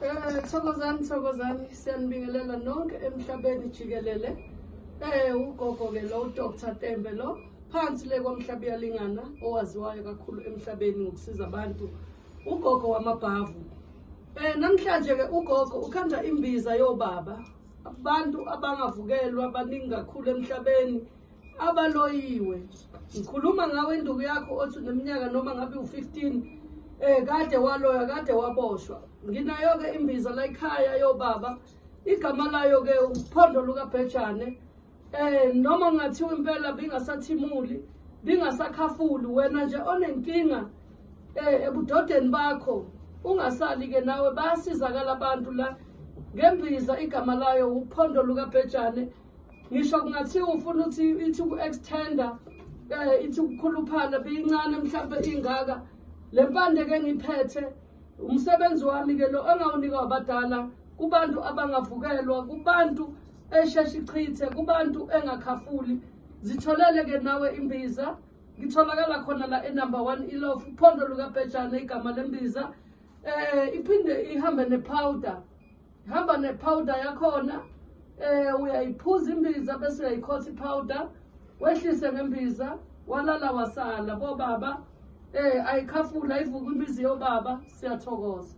Thokozani siyanibingelela nonke emhlabeni jikelele. Ugogo ke lo Dr. Tembe lo phansi le komhlaba yalingana owaziwayo kakhulu emhlabeni ngokusiza abantu. Ugogo wamabhavu. Namhlanje ke ugogo ukhanda imbiza yobaba. Abantu abangavukelwa abaningi kakhulu emhlabeni abaloyiwe. Ngikhuluma ngawe induku yakho othi uneminyaka noma ngabe u15 kade waloya kade waboshwa. Nginayo ke imbiza la ekhaya yobaba. Igama layo ke uphondo lukaBhejane. Noma ngathiwa impela bingasathimuli, bingasakhafuli wena nje onenkinga ebudodeni bakho. Ungasali ke nawe bayasizakala abantu la ngembiza igama layo uphondo lukaBhejane. Ngisho kungathiwa ufuna ukuthi ithi ku-extender ithi ukukhuluphala bincane mhlawumbe ingaka. Le mpande ke ngiphethe umsebenzi wami ke lo engawunika abadala kubantu abangavukelwa, kubantu eshesha ichithe, kubantu engakhafuli. Zitholele ke nawe imbiza. Ngitholakala khona la enumber 1 Ilofu uphondo lukaBhejane igama lembiza. Iphinde ihambe nepowder. Ihamba nepowder yakhona. Uyayiphuza imbiza bese uyayikhotha ipowder, wehlise ngembiza, walala wasala bobaba. Ayikhafula ivuka imbiza yobaba, siyathokoza.